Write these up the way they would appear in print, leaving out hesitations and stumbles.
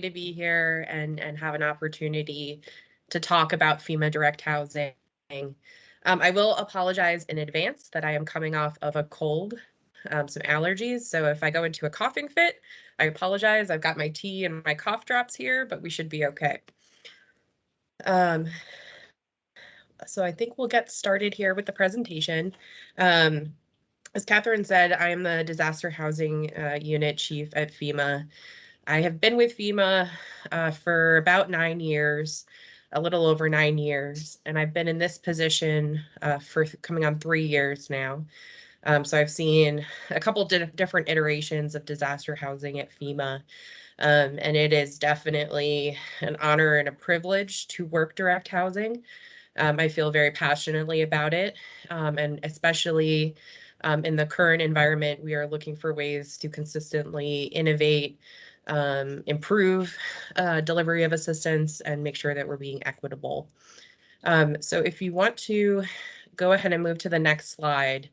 to be here and have an opportunity to talk about FEMA direct housing. I will apologize in advance that I am coming off of a cold, some allergies. So if I go into a coughing fit, I apologize. I've got my tea and my cough drops here, but we should be okay. So I think we'll get started here with the presentation. As Catherine said, I am the Disaster Housing Unit Chief at FEMA. I have been with FEMA for about 9 years, a little over 9 years, and I've been in this position for coming on 3 years now. So I've seen a couple different iterations of disaster housing at FEMA, and it is definitely an honor and a privilege to work direct housing. I feel very passionately about it, and especially in the current environment, we are looking for ways to consistently innovate, improve delivery of assistance, and make sure that we're being equitable. So if you want to go ahead and move to the next slide,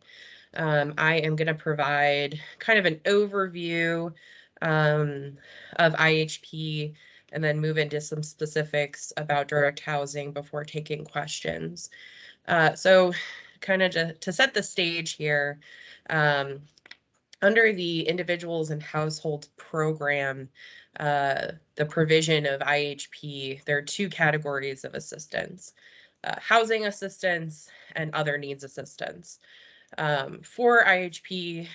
I am going to provide kind of an overview of IHP and then move into some specifics about direct housing before taking questions. So kind of to set the stage here, under the Individuals and Households program, the provision of IHP, there are 2 categories of assistance, housing assistance and other needs assistance. For IHP,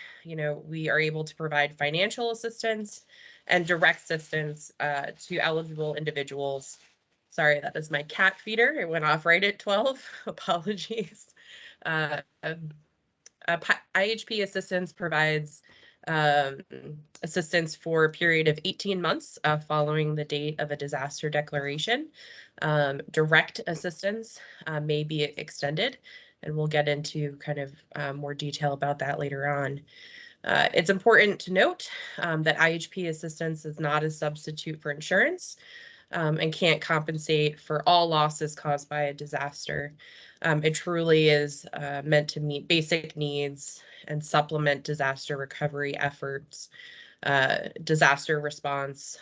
we are able to provide financial assistance and direct assistance to eligible individuals. Sorry, that is my cat feeder. It went off right at 12. Apologies. IHP assistance provides assistance for a period of 18 months following the date of a disaster declaration. Direct assistance may be extended, and we'll get into kind of more detail about that later on. It's important to note that IHP assistance is not a substitute for insurance and can't compensate for all losses caused by a disaster. It truly is meant to meet basic needs and supplement disaster recovery efforts. Disaster response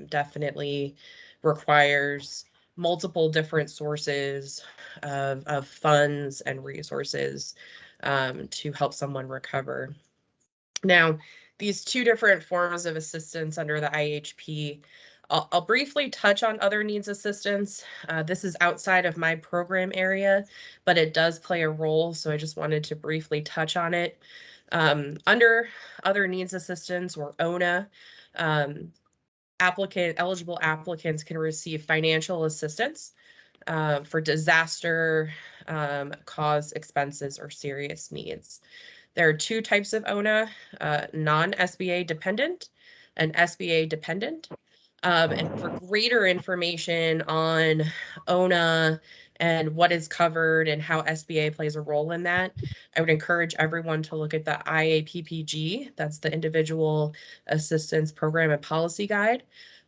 definitely requires multiple different sources of funds and resources to help someone recover. Now, these 2 different forms of assistance under the IHP, I'll briefly touch on other needs assistance. This is outside of my program area, but it does play a role, so I just wanted to briefly touch on it. Under other needs assistance, or ONA, eligible applicants can receive financial assistance for disaster cause expenses or serious needs. There are 2 types of ONA, non-SBA dependent and SBA dependent. And for greater information on ONA and what is covered and how SBA plays a role in that, I would encourage everyone to look at the IAPPG, that's the Individual Assistance Program and Policy Guide.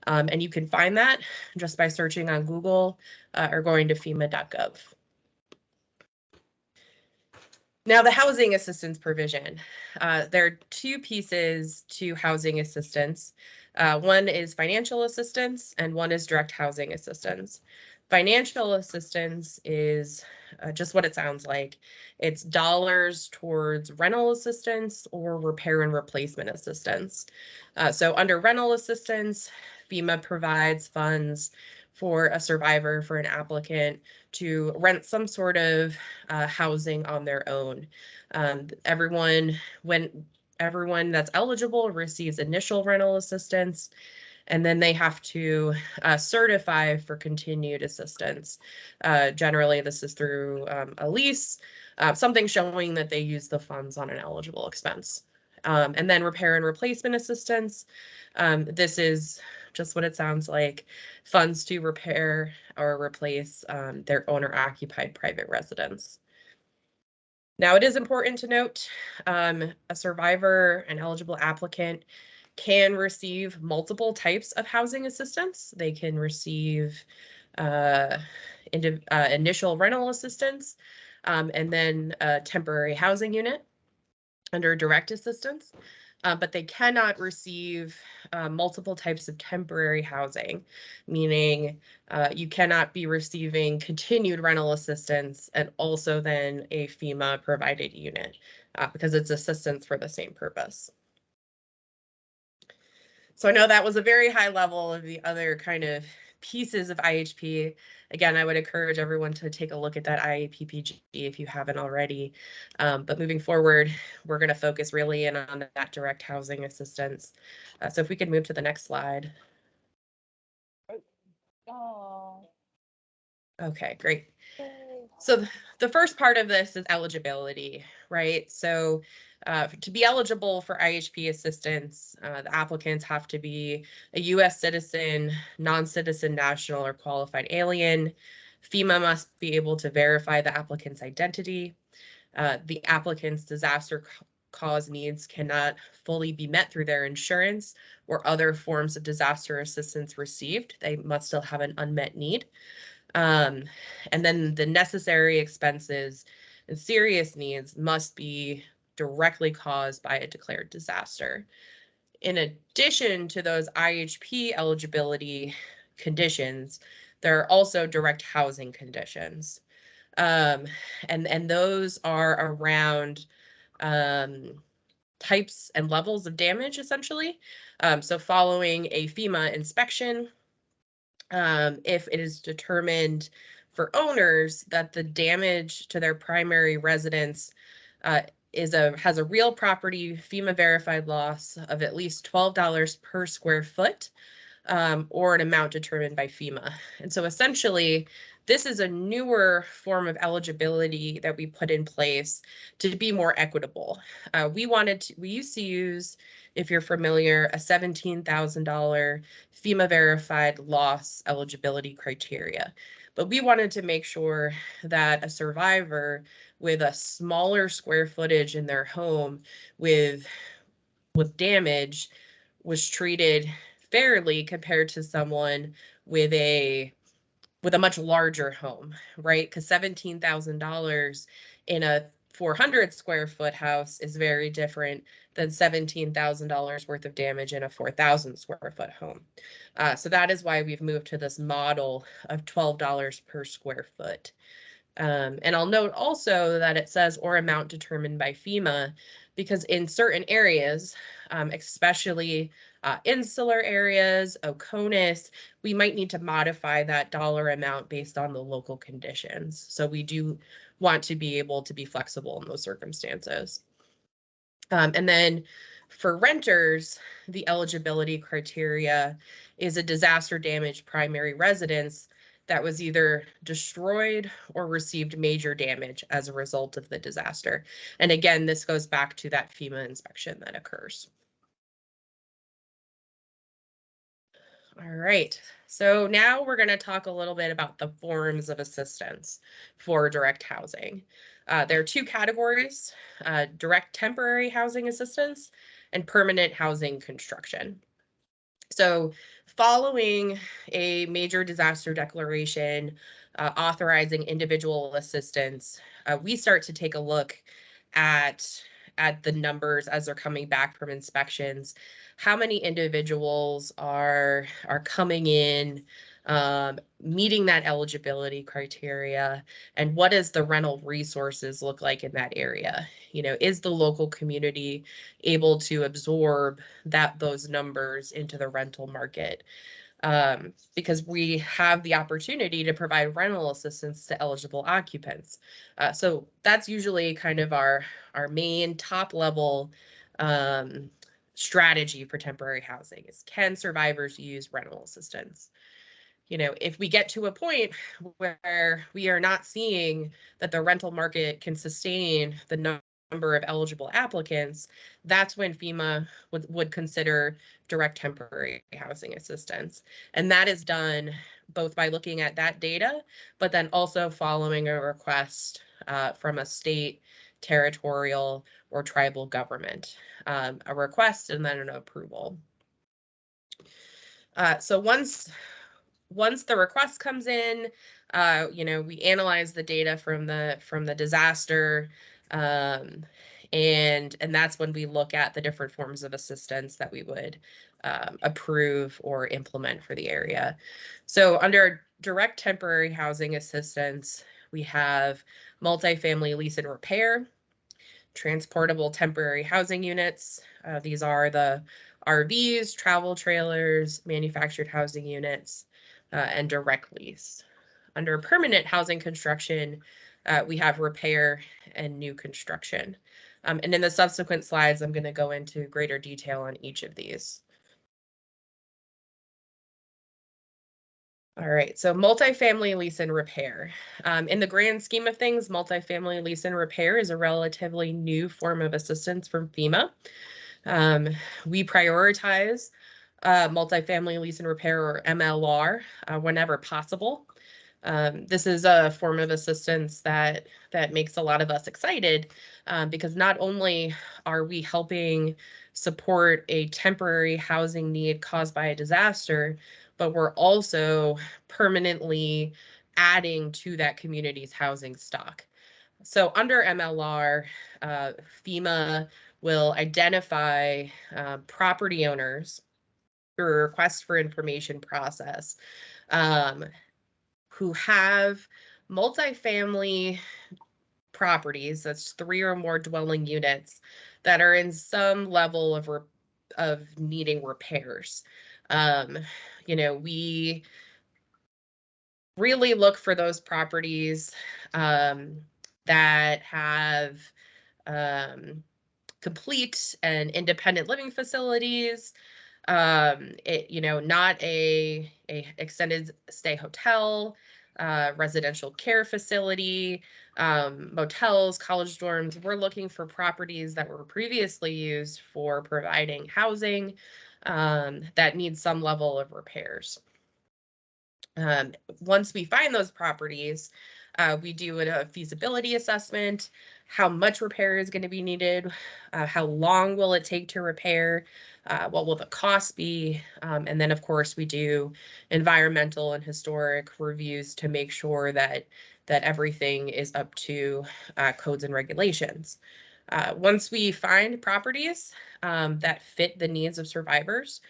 And you can find that just by searching on Google or going to FEMA.gov. Now, the housing assistance provision. There are 2 pieces to housing assistance. One is financial assistance and one is direct housing assistance. Financial assistance is just what it sounds like. It's dollars towards rental assistance or repair and replacement assistance. So under rental assistance, FEMA provides funds for a survivor, for an applicant, to rent some sort of housing on their own. Everyone that's eligible receives initial rental assistance, and then they have to certify for continued assistance. Generally, this is through a lease, something showing that they use the funds on an eligible expense. And then repair and replacement assistance. This is just what it sounds like, funds to repair or replace their owner-occupied private residence. Now, it is important to note a survivor, an eligible applicant, can receive multiple types of housing assistance. They can receive initial rental assistance and then a temporary housing unit under direct assistance. but they cannot receive multiple types of temporary housing, meaning you cannot be receiving continued rental assistance and also then a FEMA provided unit because it's assistance for the same purpose. So I know that was a very high level of the other kind of pieces of IHP. Again, I would encourage everyone to take a look at that IAPPG if you haven't already. But moving forward, we're going to focus really in on that direct housing assistance. So if we could move to the next slide. Oh. Okay, great. So the first part of this is eligibility, right? So to be eligible for IHP assistance, the applicants have to be a U.S. citizen, non-citizen national, or qualified alien. FEMA must be able to verify the applicant's identity. The applicant's disaster cause needs cannot fully be met through their insurance or other forms of disaster assistance received. They must still have an unmet need. And then the necessary expenses and serious needs must be directly caused by a declared disaster. In addition to those IHP eligibility conditions, there are also direct housing conditions. And those are around types and levels of damage, essentially. So following a FEMA inspection, if it is determined for owners that the damage to their primary residence has a real property FEMA verified loss of at least $12 per square foot, or an amount determined by FEMA. And so essentially, this is a newer form of eligibility that we put in place to be more equitable. We used to use, if you're familiar, a $17,000 FEMA verified loss eligibility criteria. But we wanted to make sure that a survivor with a smaller square footage in their home with damage was treated fairly compared to someone with a much larger home, right? Because $17,000 in a 400 square foot house is very different than $17,000 worth of damage in a 4,000 square foot home. So that is why we've moved to this model of $12 per square foot. And I'll note also that it says or amount determined by FEMA, because in certain areas, especially insular areas, Oconus, we might need to modify that dollar amount based on the local conditions. So we do want to be able to be flexible in those circumstances. And then for renters, the eligibility criteria is a disaster damaged primary residence that was either destroyed or received major damage as a result of the disaster. And again, this goes back to that FEMA inspection that occurs. All right, so now we're going to talk a little bit about the forms of assistance for direct housing. There are two categories, direct temporary housing assistance and permanent housing construction. So following a major disaster declaration authorizing individual assistance, we start to take a look at the numbers as they're coming back from inspections. How many individuals are coming in, meeting that eligibility criteria, and what does the rental resources look like in that area? You know, is the local community able to absorb those numbers into the rental market? Because we have the opportunity to provide rental assistance to eligible occupants. So that's usually kind of our main top level strategy for temporary housing is, can survivors use rental assistance? You know, if we get to a point where we are not seeing that the rental market can sustain the number of eligible applicants, that's when FEMA would consider direct temporary housing assistance. And that is done both by looking at that data, but then also following a request from a state, territorial, or tribal government, a request and then an approval. So once the request comes in, you know, we analyze the data from the disaster, And that's when we look at the different forms of assistance that we would approve or implement for the area. So under direct temporary housing assistance, we have multifamily lease and repair, transportable temporary housing units. These are the RVs, travel trailers, manufactured housing units, and direct lease. Under permanent housing construction, we have repair and new construction. And in the subsequent slides, I'm going to go into greater detail on each of these. All right, so multifamily lease and repair. In the grand scheme of things, multifamily lease and repair is a relatively new form of assistance from FEMA. We prioritize multifamily lease and repair, or MLR, whenever possible. This is a form of assistance that makes a lot of us excited, because not only are we helping support a temporary housing need caused by a disaster, but we're also permanently adding to that community's housing stock. So under MLR, FEMA will identify property owners through a request for information process, who have multifamily properties, that's 3 or more dwelling units, that are in some level of needing repairs. We really look for those properties that have complete and independent living facilities, not a extended stay hotel, residential care facility, motels, college dorms. We're looking for properties that were previously used for providing housing that need some level of repairs. Once we find those properties, we do a feasibility assessment. How much repair is going to be needed? How long will it take to repair? What will the cost be? And then, of course, we do environmental and historic reviews to make sure that everything is up to codes and regulations. Once we find properties that fit the needs of survivors,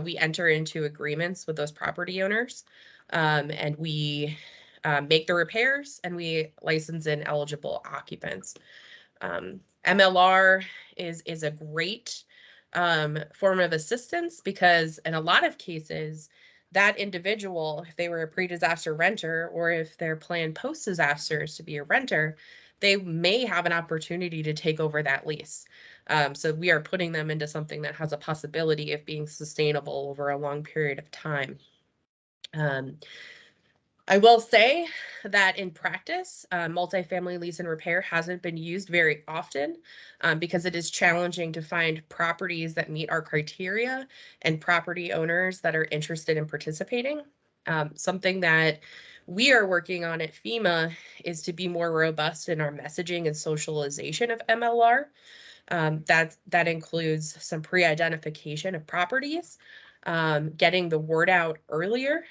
we enter into agreements with those property owners, and we make the repairs, and we license in eligible occupants. MLR is a great form of assistance, because in a lot of cases, that individual, if they were a pre-disaster renter, or if they're planned post-disaster to be a renter, they may have an opportunity to take over that lease. So we are putting them into something that has a possibility of being sustainable over a long period of time. I will say that in practice, multifamily lease and repair hasn't been used very often, because it is challenging to find properties that meet our criteria and property owners that are interested in participating. Something that we are working on at FEMA is to be more robust in our messaging and socialization of MLR. That includes some pre-identification of properties, getting the word out earlier,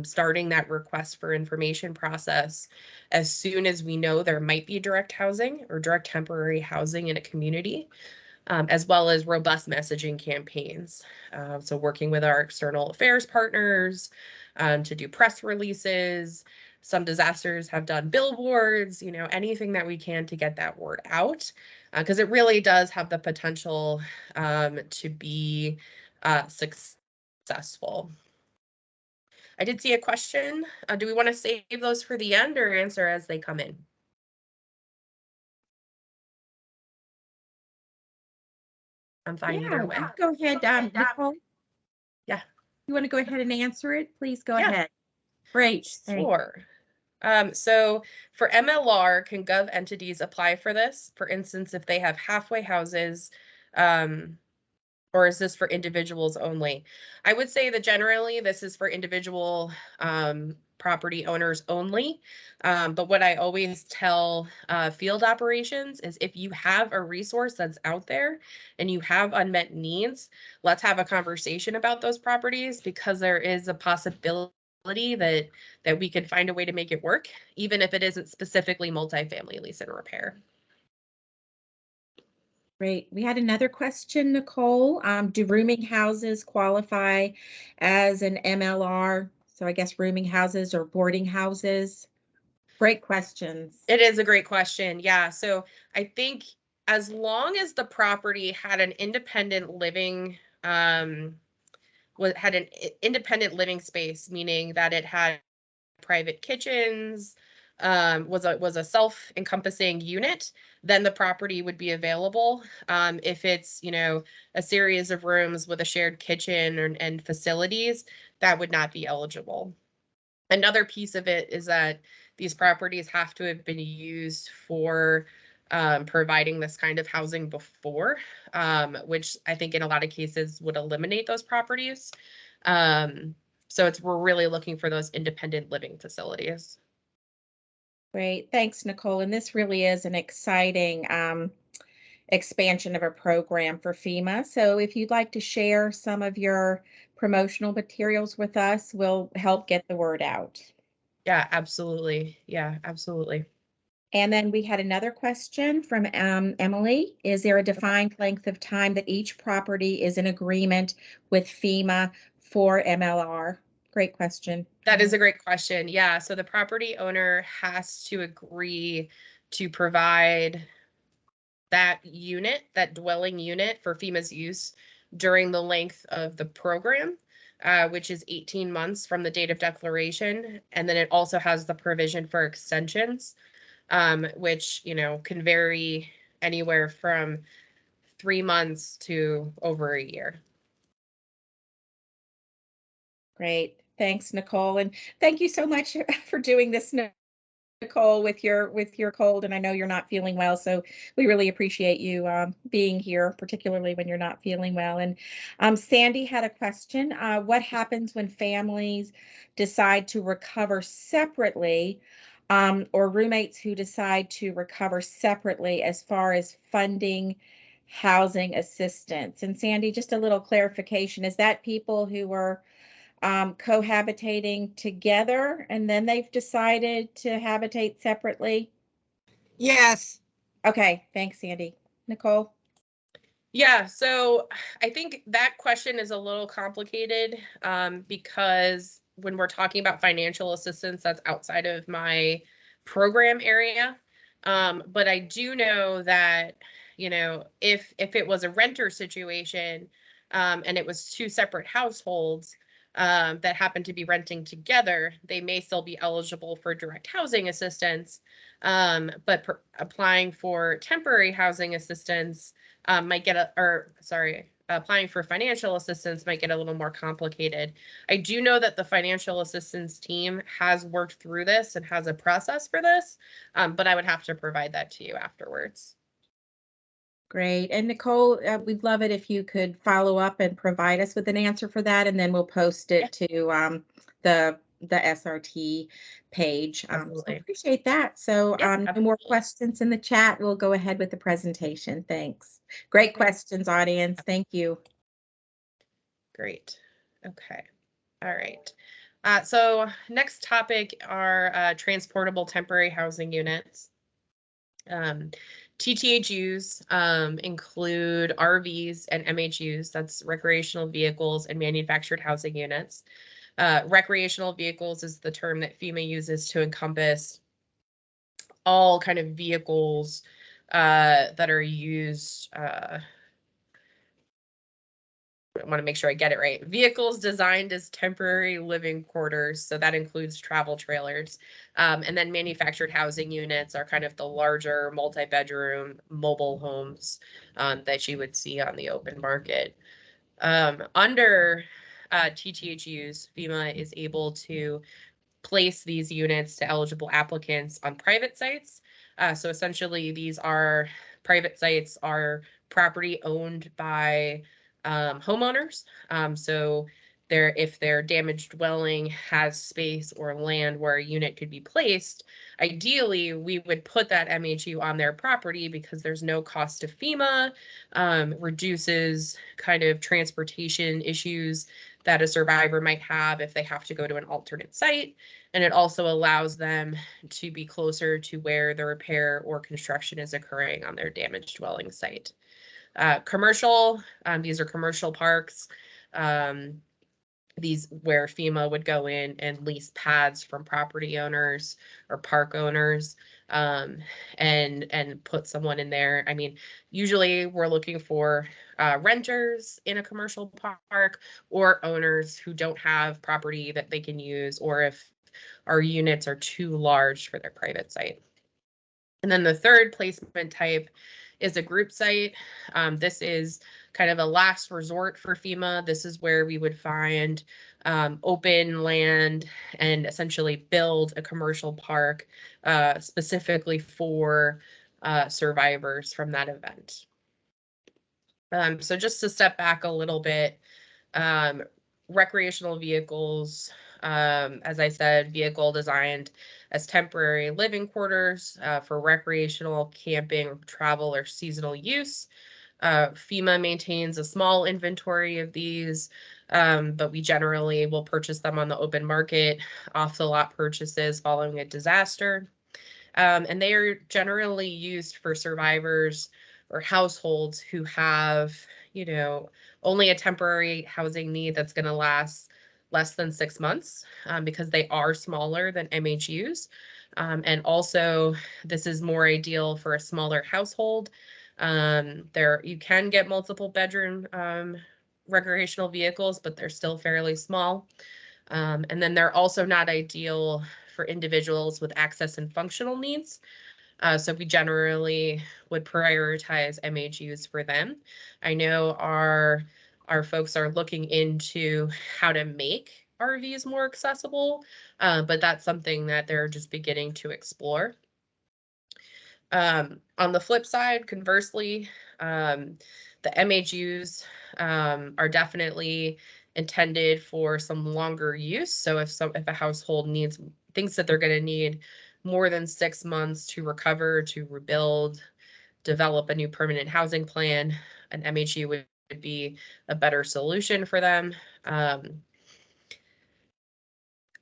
starting that request for information process as soon as we know there might be direct housing or direct temporary housing in a community, as well as robust messaging campaigns. So working with our external affairs partners to do press releases. Some disasters have done billboards, anything that we can to get that word out, because it really does have the potential to be successful. I did see a question. Do we want to save those for the end or answer as they come in? I'm fine either way. Go ahead, Nicole. Yeah. You want to go ahead and answer it? Please go ahead. Great. Sure. So for MLR, can gov entities apply for this? For instance, if they have halfway houses, or is this for individuals only? I would say that generally this is for individual property owners only. But what I always tell field operations is, if you have a resource that's out there and you have unmet needs, let's have a conversation about those properties, because there is a possibility that we could find a way to make it work, even if it isn't specifically multifamily lease and repair. Great. We had another question, Nicole. Do rooming houses qualify as an MLR? So I guess rooming houses or boarding houses. Great questions. It is a great question. Yeah. So I think as long as the property had an independent living, had an independent living space, meaning that it had private kitchens, was a self-encompassing unit, then the property would be available. If it's, a series of rooms with a shared kitchen and facilities, that would not be eligible. Another piece of it is that these properties have to have been used for providing this kind of housing before, which I think in a lot of cases would eliminate those properties. So we're really looking for those independent living facilities. Great. Thanks, Nicole. And this really is an exciting expansion of a program for FEMA. So if you'd like to share some of your promotional materials with us, we'll help get the word out. Yeah, absolutely. Yeah, absolutely. And then we had another question from Emily. Is there a defined length of time that each property is in agreement with FEMA for MLR? Great question. That is a great question. Yeah, so the property owner has to agree to provide that unit, that dwelling unit for FEMA's use during the length of the program, which is 18 months from the date of declaration. And then it also has the provision for extensions, which, can vary anywhere from 3 months to over a year. Great. Thanks, Nicole. And thank you so much for doing this, Nicole, with your cold. And I know you're not feeling well, so we really appreciate you being here, particularly when you're not feeling well. And Sandy had a question. What happens when families decide to recover separately, or roommates who decide to recover separately as far as funding housing assistance? And Sandy, just a little clarification. Is that people who were cohabitating together and then they've decided to habitate separately? Yes. Okay, thanks, Sandy. Nicole? Yeah, so I think that question is a little complicated because when we're talking about financial assistance, that's outside of my program area. But I do know that, if it was a renter situation and it was two separate households that happen to be renting together, they may still be eligible for direct housing assistance. But applying for temporary housing assistance might get applying for financial assistance might get a little more complicated. I do know that the financial assistance team has worked through this and has a process for this, but I would have to provide that to you afterwards. Great. And Nicole, we'd love it if you could follow up and provide us with an answer for that, and then we'll post it to the SRT page. So appreciate that. So no more questions in the chat. We'll go ahead with the presentation. Thanks. Great questions, audience. Thank you. Great. Okay. All right. So next topic are transportable temporary housing units. TTHUs include RVs and MHUs, that's recreational vehicles and manufactured housing units. Recreational vehicles is the term that FEMA uses to encompass all kind of vehicles that are used. I want to make sure I get it right. Vehicles designed as temporary living quarters. So that includes travel trailers. And then manufactured housing units are kind of the larger multi-bedroom mobile homes that you would see on the open market. Under TTHUs, FEMA is able to place these units to eligible applicants on private sites. So essentially, these are private sites are property owned by homeowners. So if their damaged dwelling has space or land where a unit could be placed, ideally we would put that MHU on their property because there's no cost to FEMA, reduces kind of transportation issues that a survivor might have if they have to go to an alternate site. And it also allows them to be closer to where the repair or construction is occurring on their damaged dwelling site. Commercial, these are commercial parks. These where FEMA would go in and lease pads from property owners or park owners, and put someone in there. I mean, usually we're looking for renters in a commercial park or owners who don't have property that they can use, or if our units are too large for their private site. And then the third placement type is a group site. This is kind of a last resort for FEMA. This is where we would find open land and essentially build a commercial park specifically for survivors from that event. So just to step back a little bit, recreational vehicles, as I said, vehicle designed as temporary living quarters for recreational, camping, travel, or seasonal use. FEMA maintains a small inventory of these, but we generally will purchase them on the open market, off the lot purchases following a disaster. And they are generally used for survivors or households who have, only a temporary housing need that's going to last less than 6 months, because they are smaller than MHUs. And also, this is more ideal for a smaller household. You can get multiple bedroom recreational vehicles, but they're still fairly small. And then they're also not ideal for individuals with access and functional needs. So we generally would prioritize MHUs for them. I know our folks are looking into how to make RVs more accessible, but that's something that they're just beginning to explore. On the flip side, conversely, the MHUs are definitely intended for some longer use. So if a household thinks that they're going to need more than 6 months to recover, to rebuild, develop a new permanent housing plan, an MHU would be a better solution for them.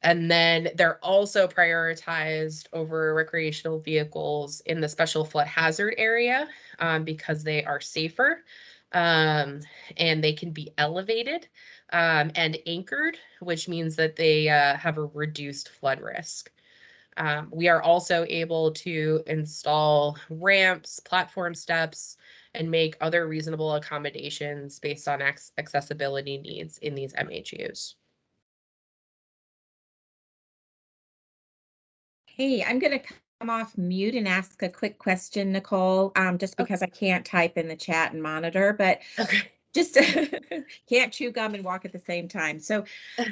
And then they're also prioritized over recreational vehicles in the special flood hazard area because they are safer, and they can be elevated and anchored, which means that they have a reduced flood risk. We are also able to install ramps, platform steps, and make other reasonable accommodations based on accessibility needs in these MHUs. Hey, I'm going to come off mute and ask a quick question, Nicole, just because I can't type in the chat and monitor, but Okay. just can't chew gum and walk at the same time. So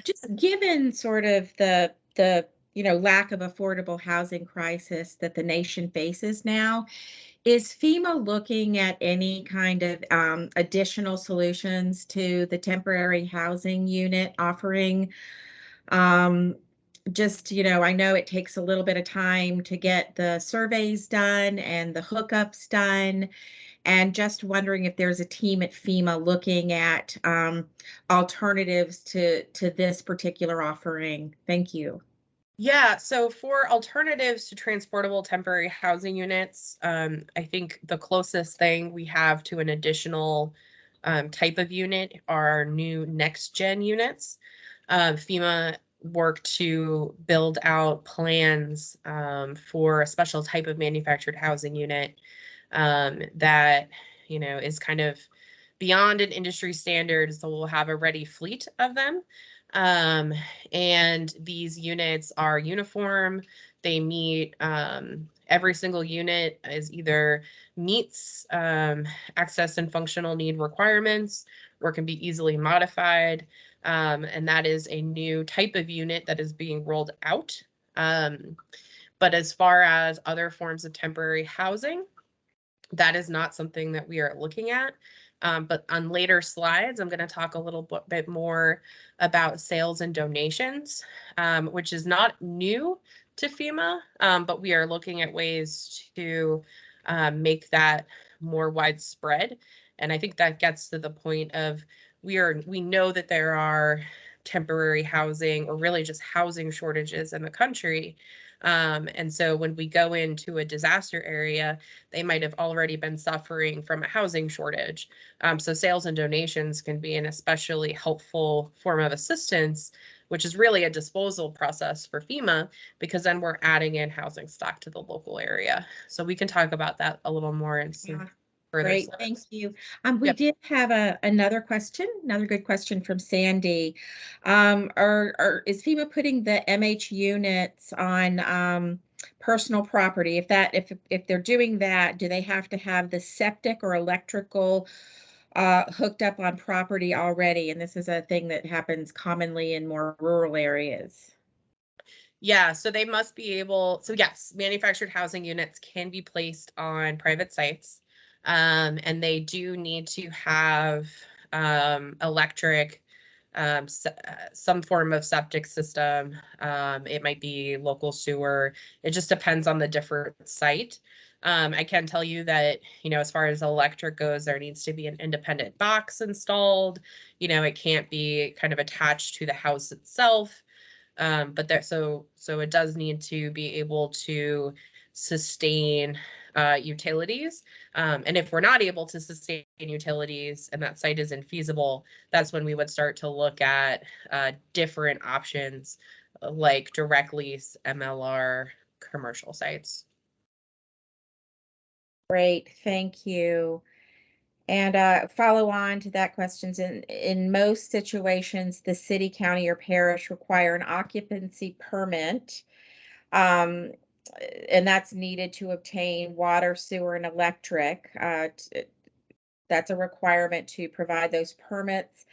just given sort of the lack of affordable housing crisis that the nation faces now, is FEMA looking at any kind of additional solutions to the temporary housing unit offering? I know it takes a little bit of time to get the surveys done and the hookups done, and just wondering if there's a team at FEMA looking at alternatives to this particular offering. Thank you. Yeah, so for alternatives to transportable temporary housing units, I think the closest thing we have to an additional type of unit are new next gen units. FEMA worked to build out plans for a special type of manufactured housing unit that is kind of beyond an industry standard, so we'll have a ready fleet of them. And these units are uniform. They meet every single unit is either meets access and functional need requirements or can be easily modified. And that is a new type of unit that is being rolled out. But as far as other forms of temporary housing, that is not something that we are looking at. But on later slides, I'm going to talk a little bit more about sales and donations, which is not new to FEMA, but we are looking at ways to make that more widespread. And I think that gets to the point of we know that there are temporary housing or really just housing shortages in the country. And so when we go into a disaster area, they might have already been suffering from a housing shortage. So sales and donations can be an especially helpful form of assistance, which is really a disposal process for FEMA, because then we're adding in housing stock to the local area. So we can talk about that a little more in some further Great, slides. thank you. We Yep. did have another question, another good question from Sandy. Is FEMA putting the MH units on personal property? If they're doing that, do they have to have the septic or electrical hooked up on property already? And this is a thing that happens commonly in more rural areas. Yeah, so they must be able, so yes, manufactured housing units can be placed on private sites. And they do need to have electric, some form of septic system. It might be local sewer. It just depends on the different site. I can tell you that, as far as electric goes, there needs to be an independent box installed. It can't be kind of attached to the house itself. But there, so it does need to be able to sustain utilities. And if we're not able to sustain utilities and that site is infeasible, that's when we would start to look at different options like direct lease, MLR, commercial sites. Great, thank you. And follow on to that questions. In most situations, the city, county, or parish require an occupancy permit. Um, and that's needed to obtain water, sewer, and electric. That's a requirement to provide those permits.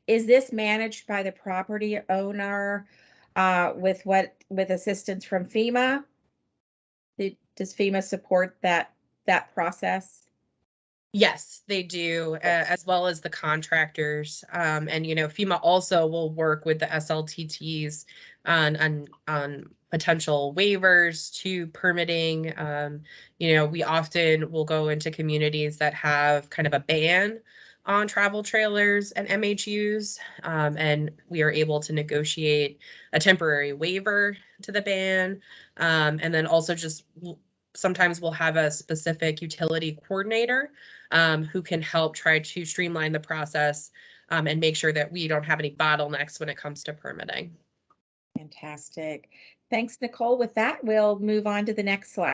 Is this managed by the property owner with assistance from FEMA? Does FEMA support that process? Yes, they do, as well as the contractors. And FEMA also will work with the SLTTs on potential waivers to permitting. We often will go into communities that have kind of a ban on travel trailers and MHUs, and we are able to negotiate a temporary waiver to the ban. And then also just sometimes we'll have a specific utility coordinator who can help try to streamline the process and make sure that we don't have any bottlenecks when it comes to permitting. Fantastic. Thanks, Nicole. With that, we'll move on to the next slide.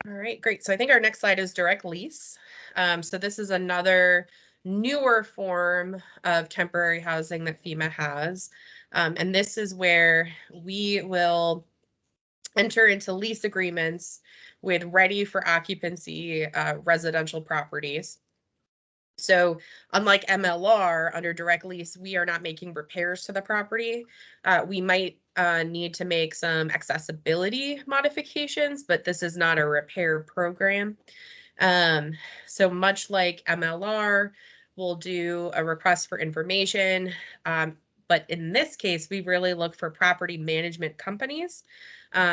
All right, great. So I think our next slide is direct lease. So this is another newer form of temporary housing that FEMA has. And this is where we will enter into lease agreements with ready for occupancy residential properties. So unlike MLR, under direct lease, we are not making repairs to the property. We might need to make some accessibility modifications, but this is not a repair program. So much like MLR, we'll do a request for information. But in this case, we really look for property management companies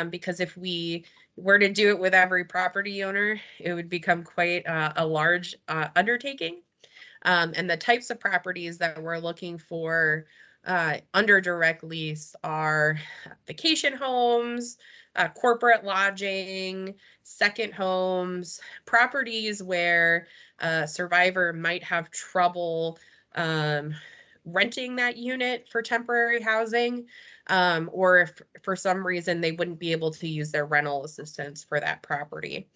because if we were to do it with every property owner, it would become quite a large undertaking. And the types of properties that we're looking for under direct lease are vacation homes, corporate lodging, second homes, properties where a survivor might have trouble renting that unit for temporary housing, or if for some reason they wouldn't be able to use their rental assistance for that property.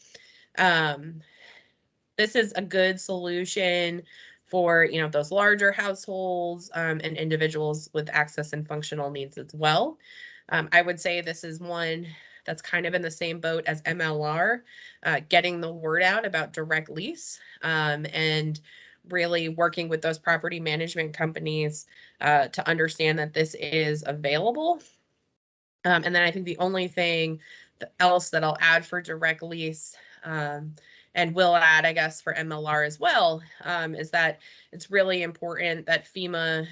This is a good solution for those larger households and individuals with access and functional needs as well. I would say this is one that's kind of in the same boat as MLR, getting the word out about direct lease and really working with those property management companies to understand that this is available. And then I think the only thing else that I'll add for direct lease and will add, I guess, for MLR as well, is that it's really important that FEMA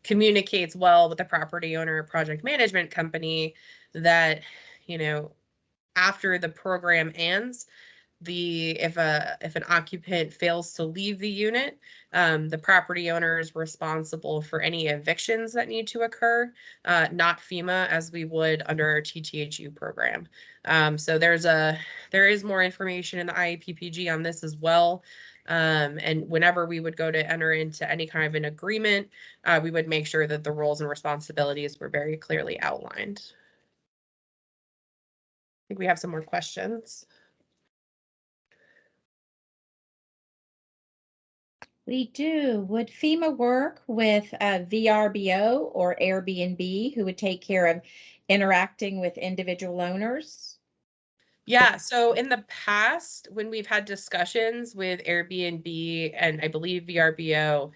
communicates well with the property owner project management company that, after the program ends, if an occupant fails to leave the unit, the property owner is responsible for any evictions that need to occur, not FEMA, as we would under our TTHU program. So there is more information in the IAPPG on this as well. And whenever we would go to enter into any kind of an agreement, we would make sure that the roles and responsibilities were very clearly outlined. I think we have some more questions. We do. Would FEMA work with VRBO or Airbnb who would take care of interacting with individual owners? Yeah, so in the past, when we've had discussions with Airbnb and I believe VRBO,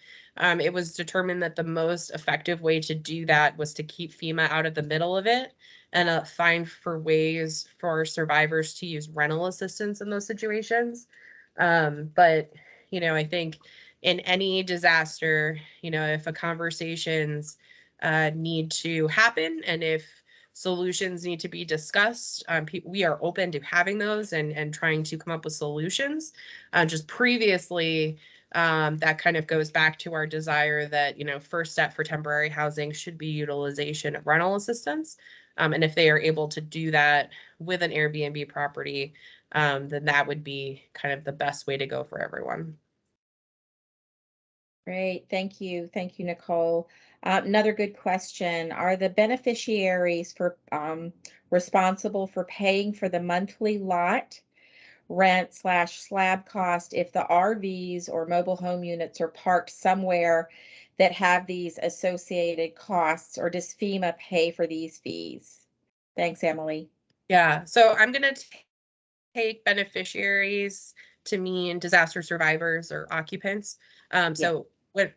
it was determined that the most effective way to do that was to keep FEMA out of the middle of it and find for ways for survivors to use rental assistance in those situations. But, I think in any disaster, if a conversations need to happen and if solutions need to be discussed, we are open to having those and trying to come up with solutions. Just previously, that kind of goes back to our desire that, first step for temporary housing should be utilization of rental assistance. And if they are able to do that with an Airbnb property, then that would be kind of the best way to go for everyone. Great, thank you. Thank you, Nicole. Another good question. Are the beneficiaries responsible for paying for the monthly lot rent / slab cost if the RVs or mobile home units are parked somewhere that have these associated costs, or does FEMA pay for these fees? Thanks, Emily. Yeah, so I'm going to take beneficiaries to mean disaster survivors or occupants. So if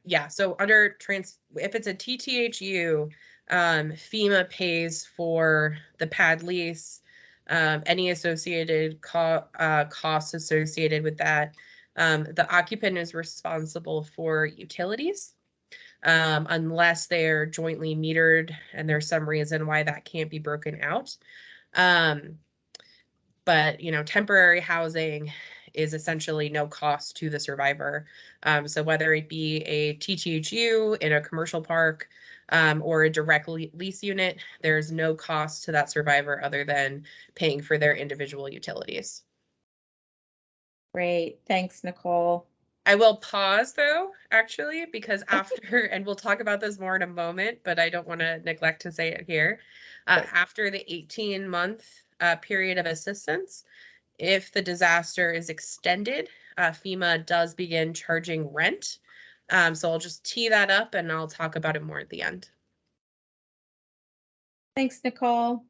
it's a TTHU, FEMA pays for the pad lease, any associated costs associated with that. The occupant is responsible for utilities, unless they're jointly metered and there's some reason why that can't be broken out. But temporary housing is essentially no cost to the survivor. So whether it be a TTHU in a commercial park or a direct lease unit, there's no cost to that survivor other than paying for their individual utilities. Great, thanks, Nicole. I will pause though, actually, because after, and we'll talk about this more in a moment, but I don't want to neglect to say it here. After the 18-month period of assistance, if the disaster is extended, FEMA does begin charging rent. So I'll just tee that up and I'll talk about it more at the end. Thanks, Nicole.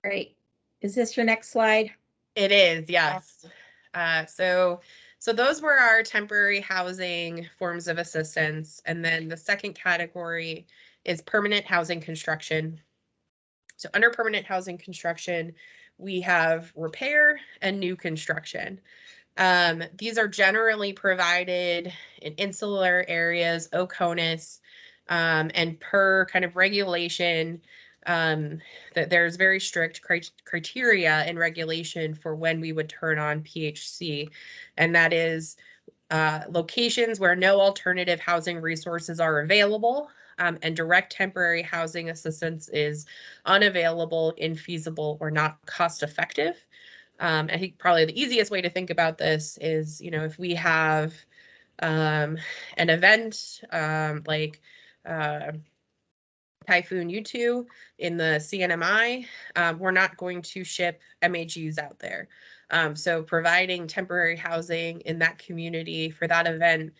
Great. Is this your next slide? It is, yes. So those were our temporary housing forms of assistance. And then the second category is permanent housing construction. So under permanent housing construction, we have repair and new construction. These are generally provided in insular areas, OCONUS, and per kind of regulation, that there's very strict criteria and regulation for when we would turn on PHC, and that is locations where no alternative housing resources are available, and direct temporary housing assistance is unavailable, infeasible, or not cost effective. I think probably the easiest way to think about this is, if we have an event like Typhoon U2 in the CNMI, we're not going to ship MHUs out there. So providing temporary housing in that community for that event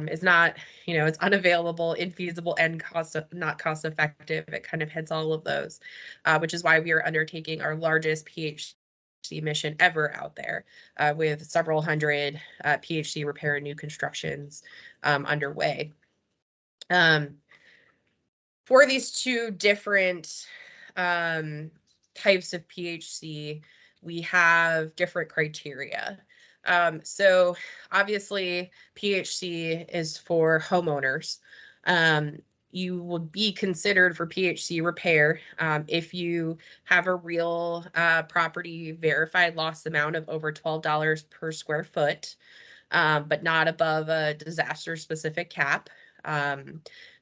is not, it's unavailable, infeasible, and not cost effective. It kind of hits all of those, which is why we are undertaking our largest PHC mission ever out there, with several hundred PHC repair and new constructions underway. For these two different types of PHC, we have different criteria. So obviously PHC is for homeowners. you would be considered for PHC repair if you have a real property verified loss amount of over $12 per square foot, but not above a disaster specific cap.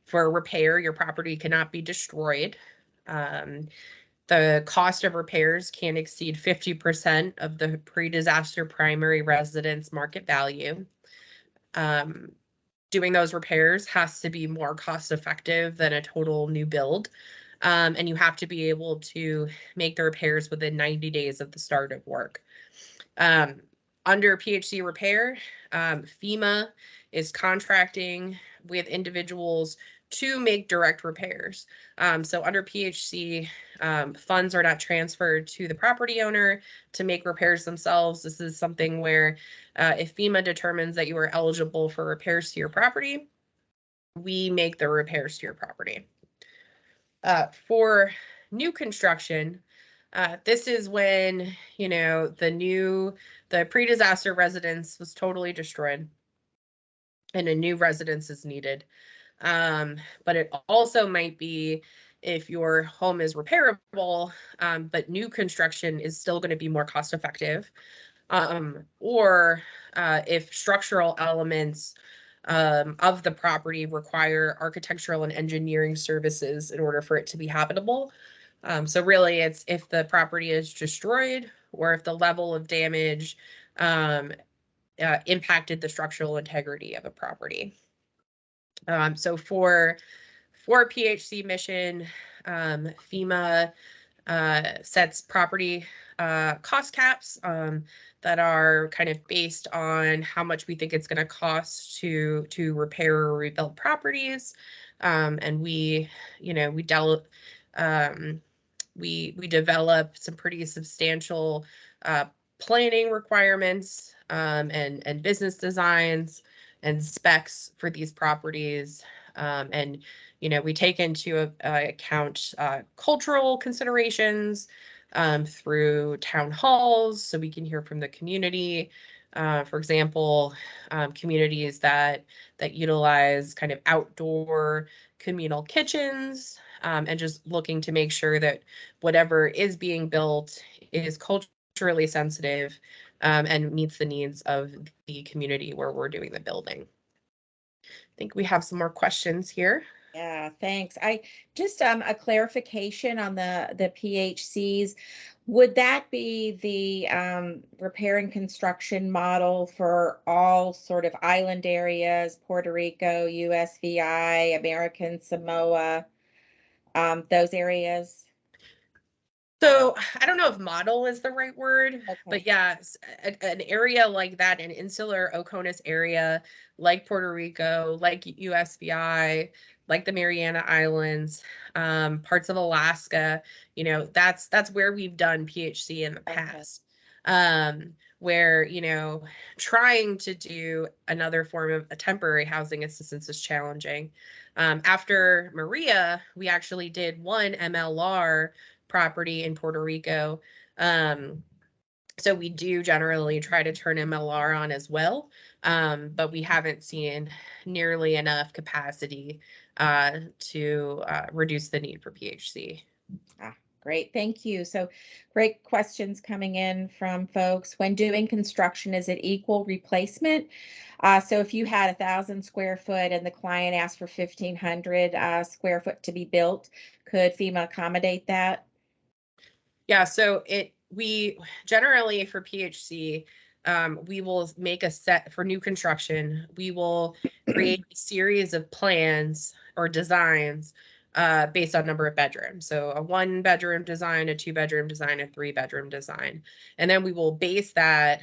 For repair, your property cannot be destroyed. The cost of repairs can exceed 50% of the pre-disaster primary residence market value. Doing those repairs has to be more cost effective than a total new build. And you have to be able to make the repairs within 90 days of the start of work. Under PHC repair, FEMA is contracting with individuals to make direct repairs. So under PHC, funds are not transferred to the property owner to make repairs themselves. This is something where if FEMA determines that you are eligible for repairs to your property, we make the repairs to your property. For new construction, this is when, the pre-disaster residence was totally destroyed and a new residence is needed. But it also might be if your home is repairable, but new construction is still going to be more cost effective. Or if structural elements of the property require architectural and engineering services in order for it to be habitable. So really it's if the property is destroyed or if the level of damage impacted the structural integrity of a property. So for PHC mission, FEMA sets property cost caps that are kind of based on how much we think it's going to cost to repair or rebuild properties. And we develop some pretty substantial planning requirements and business designs and specs for these properties. And we take into account cultural considerations through town halls, so we can hear from the community. For example, communities that utilize kind of outdoor communal kitchens, and just looking to make sure that whatever is being built is culturally sensitive and meets the needs of the community where we're doing the building. I think we have some more questions here. Yeah, thanks. I just a clarification on the PHCs. Would that be the repair and construction model for all sort of island areas, Puerto Rico, USVI, American Samoa, those areas? So I don't know if model is the right word, but Okay. yes, an area like that, an insular Oconus area, like Puerto Rico, like USVI, like the Mariana Islands, parts of Alaska, that's where we've done PHC in the Okay. past. Where, trying to do another form of a temporary housing assistance is challenging. After Maria, we actually did one MLR property in Puerto Rico. So we do generally try to turn MLR on as well, but we haven't seen nearly enough capacity to reduce the need for PHC. Great, thank you. So great questions coming in from folks. When doing construction, is it equal replacement? So if you had 1,000 square foot and the client asked for 1,500 square foot to be built, could FEMA accommodate that? Yeah, so we generally for PHC, we will make a set for new construction. We will create a series of plans or designs based on number of bedrooms. So a 1-bedroom design, a 2-bedroom design, a 3-bedroom design. And then we will base that,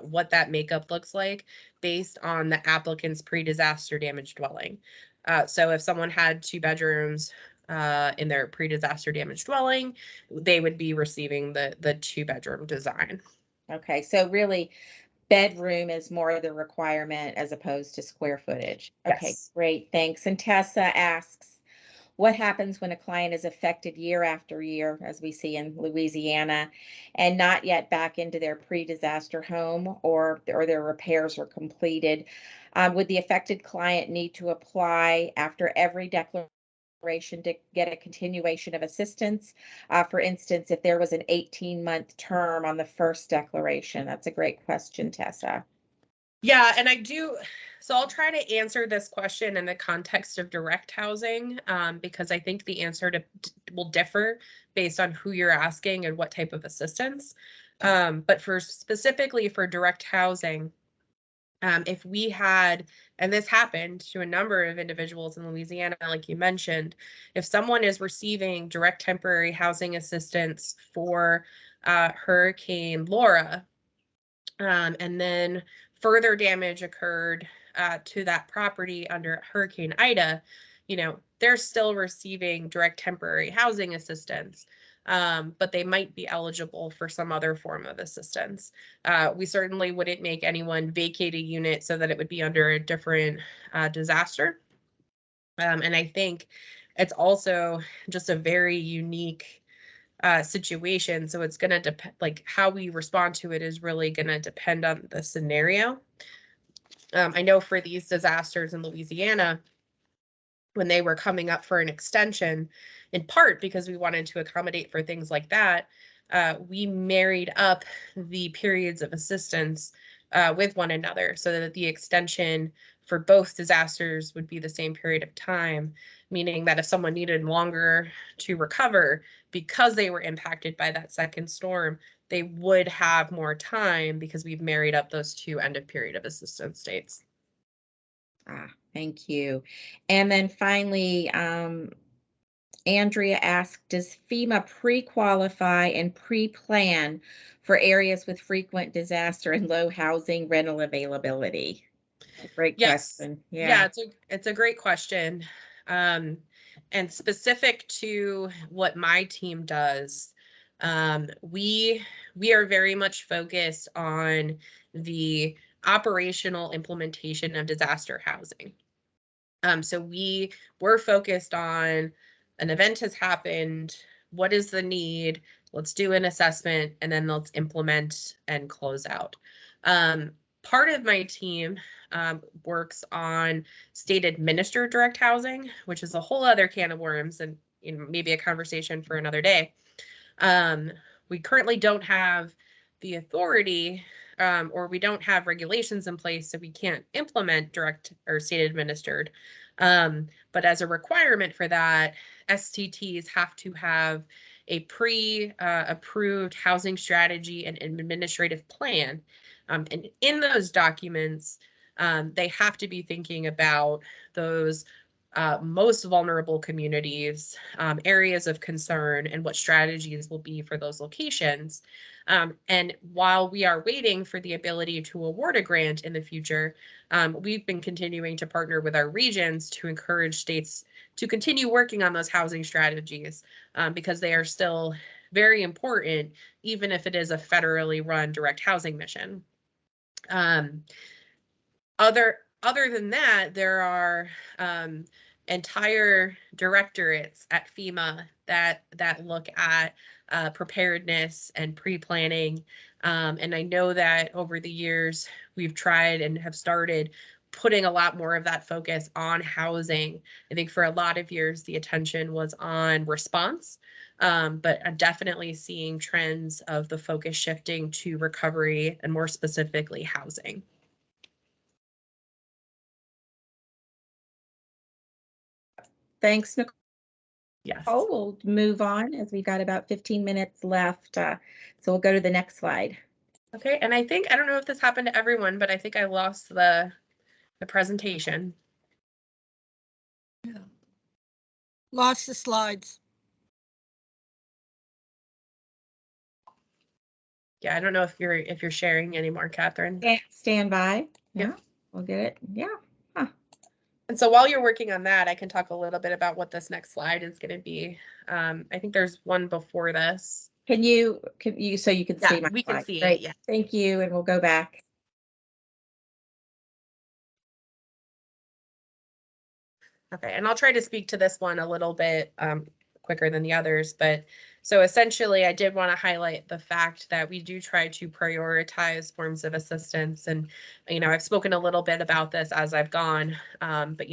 what that makeup looks like based on the applicant's pre-disaster damage dwelling. So if someone had 2 bedrooms, in their pre-disaster damage dwelling, they would be receiving the 2-bedroom design. Okay, so really bedroom is more the requirement as opposed to square footage. Okay, Yes. great, thanks. And Tessa asks, What happens when a client is affected year after year, as we see in Louisiana, and not yet back into their pre-disaster home, or their repairs are completed? Would the affected client need to apply after every declaration to get a continuation of assistance? For instance, if there was an 18-month term on the first declaration? That's a great question, Tessa. Yeah, and I do. So I'll try to answer this question in the context of direct housing, because I think the answer will differ based on who you're asking and what type of assistance. But specifically for direct housing, if we had, and this happened to a number of individuals in Louisiana, like you mentioned, if someone is receiving direct temporary housing assistance for Hurricane Laura, and then further damage occurred to that property under Hurricane Ida, they're still receiving direct temporary housing assistance, but they might be eligible for some other form of assistance. We certainly wouldn't make anyone vacate a unit so that it would be under a different disaster. And I think it's also just a very unique situation. So it's going to depend, like how we respond to it is really going to depend on the scenario. I know for these disasters in Louisiana, when they were coming up for an extension, in part because we wanted to accommodate for things like that, we married up the periods of assistance with one another so that the extension for both disasters would be the same period of time, meaning that if someone needed longer to recover because they were impacted by that second storm, they would have more time because we've married up those two end of period of assistance dates. Thank you. And then finally, Andrea asked, does FEMA pre-qualify and pre-plan for areas with frequent disaster and low housing rental availability? Great Yes. question. Yeah, it's a great question. And specific to what my team does, we are very much focused on the operational implementation of disaster housing. So we're focused on an event has happened, what is the need? Let's do an assessment and then let's implement and close out. Part of my team works on state administered direct housing, which is a whole other can of worms and maybe a conversation for another day. We currently don't have the authority or we don't have regulations in place, so we can't implement direct or state administered. But as a requirement for that, STTs have to have a pre-approved housing strategy and administrative plan. And in those documents, they have to be thinking about those most vulnerable communities, areas of concern, and what strategies will be for those locations. And while we are waiting for the ability to award a grant in the future, we've been continuing to partner with our regions to encourage states to continue working on those housing strategies because they are still very important, even if it is a federally run direct housing mission. Other than that, there are entire directorates at FEMA that look at preparedness and pre-planning. And I know that over the years, we've tried and have started putting a lot more of that focus on housing. I think for a lot of years, the attention was on response, but I'm definitely seeing trends of the focus shifting to recovery and more specifically housing. Thanks, Nicole. Yes. We'll move on as we've got about 15 minutes left. So we'll go to the next slide. Okay, and I don't know if this happened to everyone, but I think I lost the presentation. Yeah. Lost the slides. Yeah, I don't know if you're sharing anymore, Catherine. Stand by. Yeah, Yep. we'll get it. Yeah. And so while you're working on that, I can talk a little bit about what this next slide is going to be. I think there's one before this. Can you so you can see my we slide? can see Great. it. Yeah. Thank you, and we'll go back. Okay, and I'll try to speak to this one a little bit quicker than the others, but so essentially I did want to highlight the fact that we do try to prioritize forms of assistance. And, I've spoken a little bit about this as I've gone, but,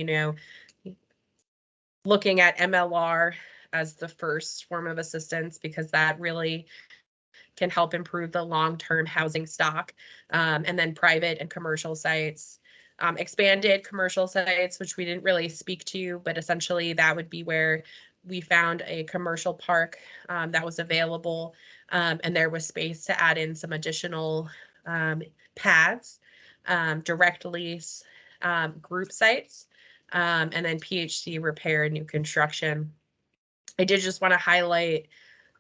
looking at MLR as the first form of assistance, because that really can help improve the long-term housing stock, and then private and commercial sites. Expanded commercial sites, which we didn't really speak to, but essentially that would be where we found a commercial park that was available, and there was space to add in some additional pads, direct lease, group sites, and then PHC repair, new construction. I did just want to highlight,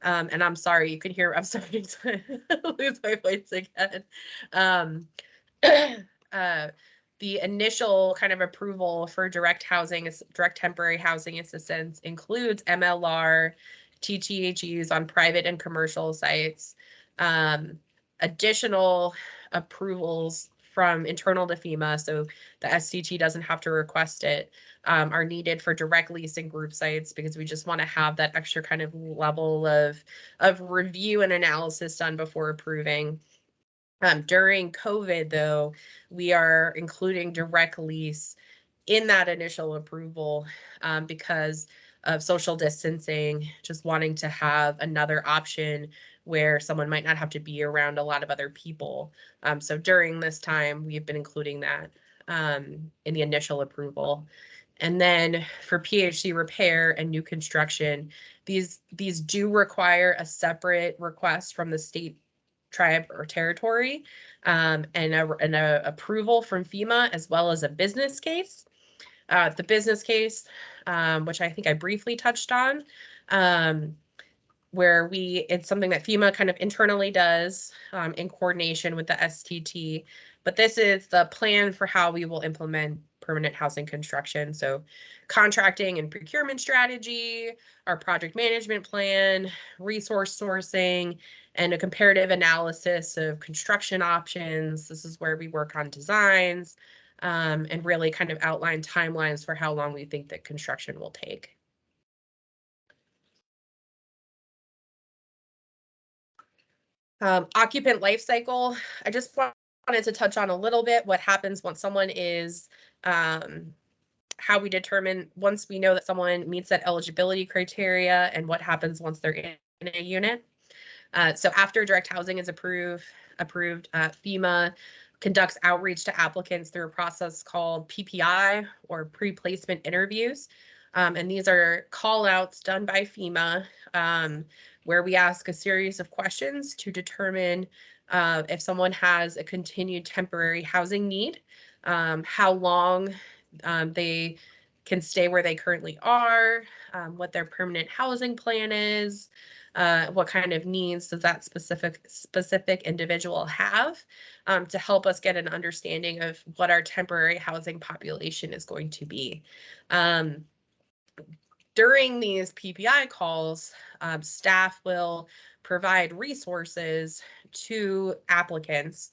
and I'm sorry, you can hear I'm starting to lose my voice again. The initial kind of approval for direct temporary housing assistance includes MLR, TTHEs on private and commercial sites. Additional approvals from internal to FEMA, so the SCT doesn't have to request it, are needed for direct leasing group sites, because we just want to have that extra kind of level of review and analysis done before approving. During COVID, though, we are including direct lease in that initial approval because of social distancing, just wanting to have another option where someone might not have to be around a lot of other people. So during this time, we've been including that in the initial approval. And then for PHC repair and new construction, these do require a separate request from the state, tribe, or territory, and a approval from FEMA, as well as a business case. The business case, which I think I briefly touched on, where it's something that FEMA kind of internally does in coordination with the STT, but this is the plan for how we will implement permanent housing construction. So contracting and procurement strategy, our project management plan, resource sourcing, and a comparative analysis of construction options. This is where we work on designs and really kind of outline timelines for how long we think that construction will take. Occupant life cycle, I just wanted to touch on a little bit what happens once someone is, how we determine once we know that someone meets that eligibility criteria, and what happens once they're in a unit. So after direct housing is approved, FEMA conducts outreach to applicants through a process called PPI, or pre-placement interviews. And these are call outs done by FEMA, where we ask a series of questions to determine if someone has a continued temporary housing need, how long they can stay where they currently are, what their permanent housing plan is, what kind of needs does that specific individual have, to help us get an understanding of what our temporary housing population is going to be. During these PPI calls, staff will provide resources to applicants.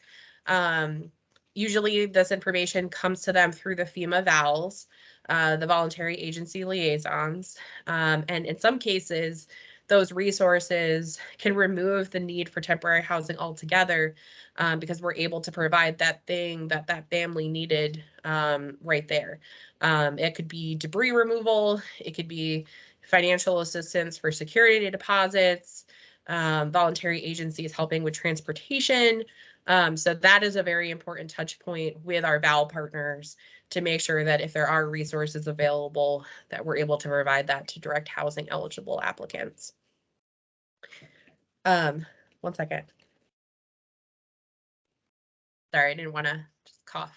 Usually this information comes to them through the FEMA VALs, the voluntary agency liaisons, and in some cases, those resources can remove the need for temporary housing altogether, because we're able to provide that thing that family needed right there. It could be debris removal, it could be financial assistance for security deposits, voluntary agencies helping with transportation. So that is a very important touch point with our VAL partners to make sure that if there are resources available, that we're able to provide that to direct housing eligible applicants. 1 second. Sorry, I didn't want to just cough.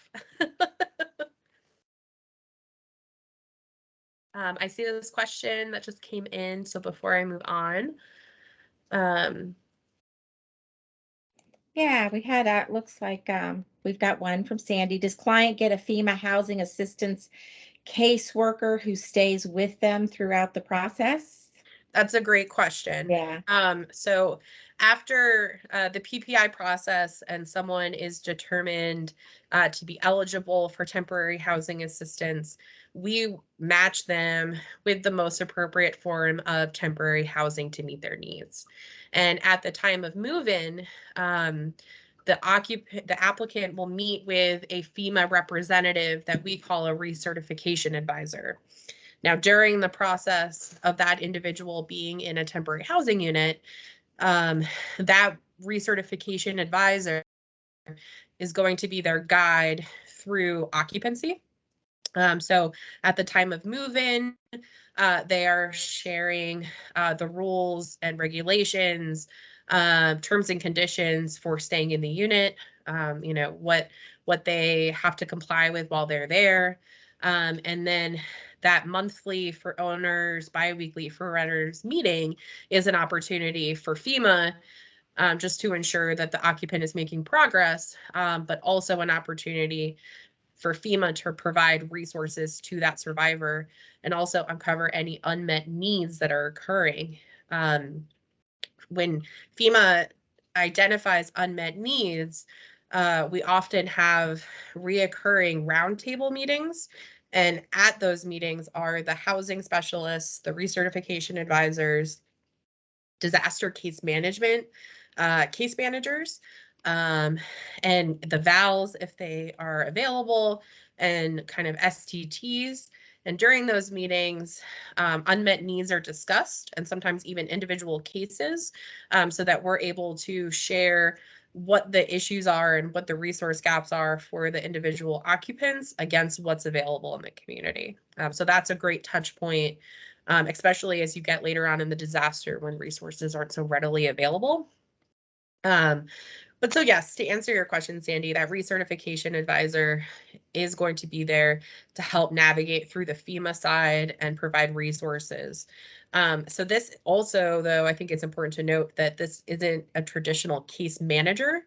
I see this question that just came in, so before I move on. Yeah, we had, looks like we've got one from Sandy. Does client get a FEMA housing assistance caseworker who stays with them throughout the process? That's a great question. Yeah. So After the PPI process and someone is determined to be eligible for temporary housing assistance, we match them with the most appropriate form of temporary housing to meet their needs. And at the time of move-in, the applicant will meet with a FEMA representative that we call a Recertification Advisor. Now, during the process of that individual being in a temporary housing unit, that Recertification Advisor is going to be their guide through occupancy. So at the time of move-in, they are sharing the rules and regulations, terms and conditions for staying in the unit, you know, what they have to comply with while they're there. And then that monthly for owners, bi-weekly for renters meeting is an opportunity for FEMA just to ensure that the occupant is making progress, but also an opportunity for FEMA to provide resources to that survivor and also uncover any unmet needs that are occurring. When FEMA identifies unmet needs, we often have reoccurring roundtable meetings. And at those meetings are the housing specialists, the recertification advisors, disaster case management, case managers, and the VALs if they are available, and kind of STTs. And during those meetings, unmet needs are discussed and sometimes even individual cases, so that we're able to share what the issues are and what the resource gaps are for the individual occupants against what's available in the community. So that's a great touch point, especially as you get later on in the disaster when resources aren't so readily available. But so yes, to answer your question, Sandy, that recertification advisor is going to be there to help navigate through the FEMA side and provide resources. So this also, though, I think it's important to note that this isn't a traditional case manager.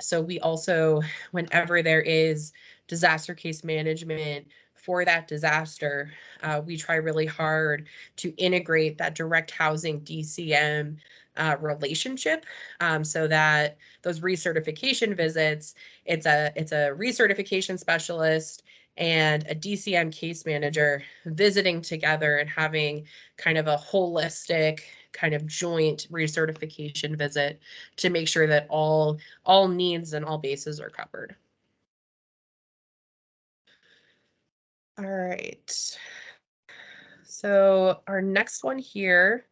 So we also, whenever there is disaster case management for that disaster, we try really hard to integrate that direct housing DCM relationship, so that those recertification visits, it's a recertification specialist and a DCM case manager visiting together and having kind of a holistic kind of joint recertification visit to make sure that all needs and all bases are covered. All right. So our next one here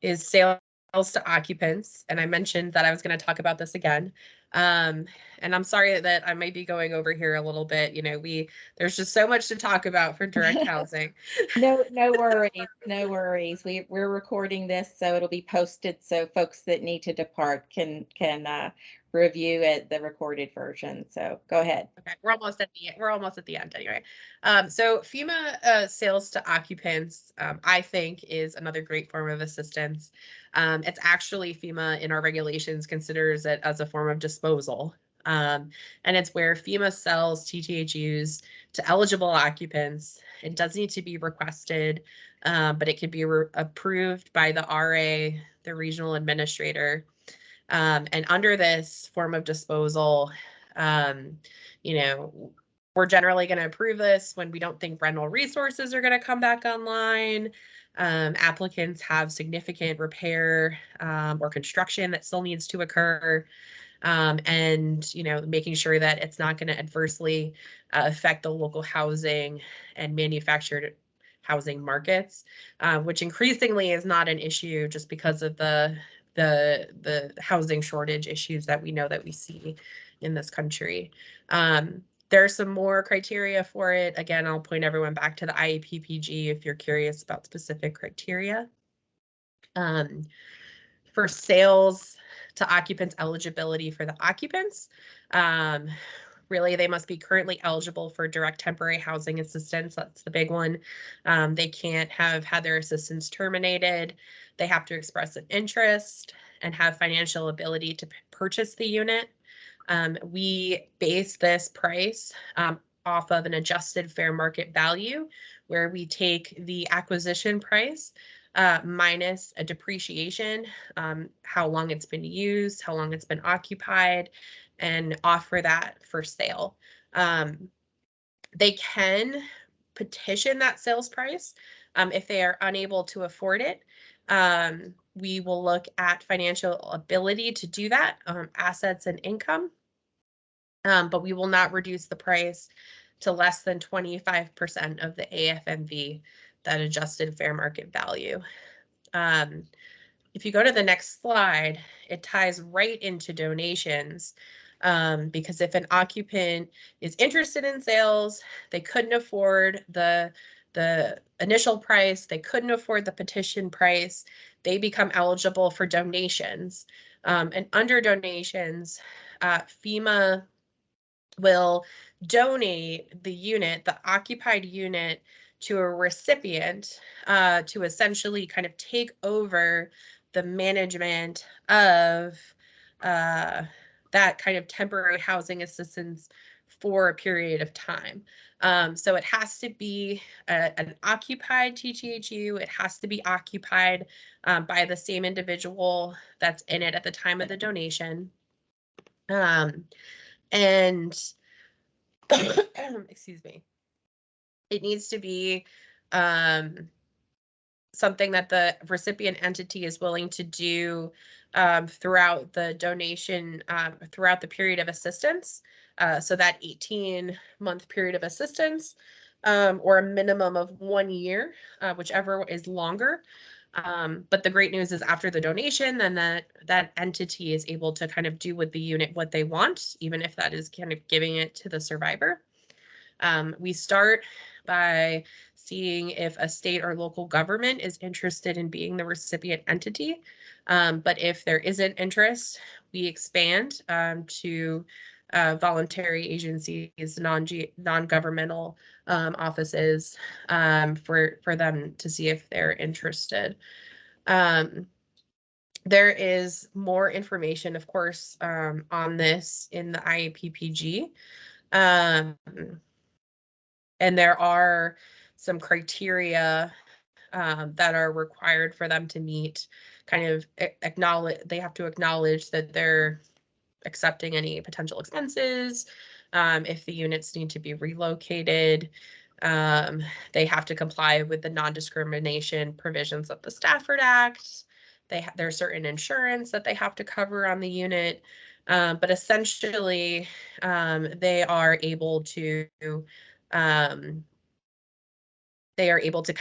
is sales to occupants. And I mentioned that I was going to talk about this again. And I'm sorry that I might be going over here a little bit. You know, there's just so much to talk about for direct housing. No worries, no worries. We're recording this, so it'll be posted so folks that need to depart can review it, the recorded version. So go ahead. Okay, we're almost at the end anyway. So FEMA sales to occupants, I think, is another great form of assistance. It's actually FEMA in our regulations considers it as a form of disposal. And it's where FEMA sells TTHUs to eligible occupants. It does need to be requested, but it can be approved by the RA, the regional administrator. And under this form of disposal, you know, we're generally going to approve this when we don't think rental resources are going to come back online. Applicants have significant repair or construction that still needs to occur. And, you know, making sure that it's not going to adversely affect the local housing and manufactured housing markets, which increasingly is not an issue just because of the housing shortage issues that we know that we see in this country. There are some more criteria for it. Again, I'll point everyone back to the IAPPG if you're curious about specific criteria. For sales to occupants, eligibility for the occupants, really they must be currently eligible for direct temporary housing assistance. That's the big one. They can't have had their assistance terminated. They have to express an interest and have financial ability to purchase the unit. We base this price off of an adjusted fair market value, where we take the acquisition price minus a depreciation, how long it's been used, how long it's been occupied, and offer that for sale. They can petition that sales price if they are unable to afford it. We will look at financial ability to do that, assets and income, but we will not reduce the price to less than 25% of the AFMV, that adjusted fair market value. If you go to the next slide, it ties right into donations, because if an occupant is interested in sales, they couldn't afford the initial price, they couldn't afford the petition price, they become eligible for donations. And under donations, FEMA will donate the unit, the occupied unit, to a recipient to essentially kind of take over the management of that kind of temporary housing assistance for a period of time. So it has to be an occupied TTHU. It has to be occupied by the same individual that's in it at the time of the donation. And excuse me, it needs to be something that the recipient entity is willing to do throughout the donation, throughout the period of assistance. So that 18-month period of assistance, or a minimum of 1 year, whichever is longer. But the great news is after the donation, then that entity is able to kind of do with the unit what they want, even if that is kind of giving it to the survivor. We start by seeing if a state or local government is interested in being the recipient entity. But if there isn't interest, we expand to voluntary agencies, non-governmental offices, for them to see if they're interested. There is more information, of course, on this in the IAPPG. And there are some criteria that are required for them to meet, kind of they have to acknowledge that they're accepting any potential expenses. If the units need to be relocated, they have to comply with the non-discrimination provisions of the Stafford Act. There's certain insurance that they have to cover on the unit. But essentially, they are able to kind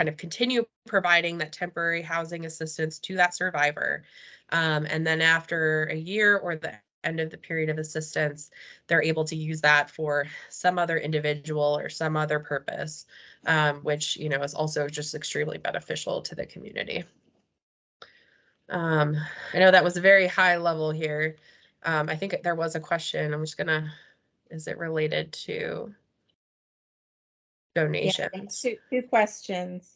of continue providing that temporary housing assistance to that survivor. And then after a year or the end of the period of assistance, they're able to use that for some other individual or some other purpose, which, is also just extremely beneficial to the community. I know that was a very high level here. I think there was a question. I'm just gonna, is it related to donations? Yeah, two questions.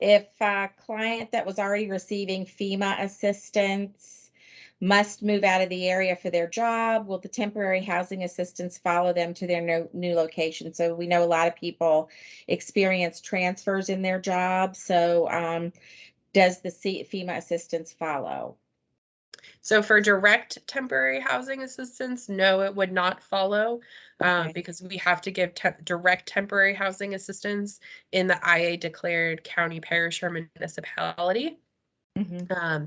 If a client that was already receiving FEMA assistance must move out of the area for their job, will the temporary housing assistance follow them to their new location? So we know a lot of people experience transfers in their job. So does the FEMA assistance follow? So for direct temporary housing assistance, no, it would not follow, because we have to give direct temporary housing assistance in the IA declared county, parish, or municipality. Mm-hmm.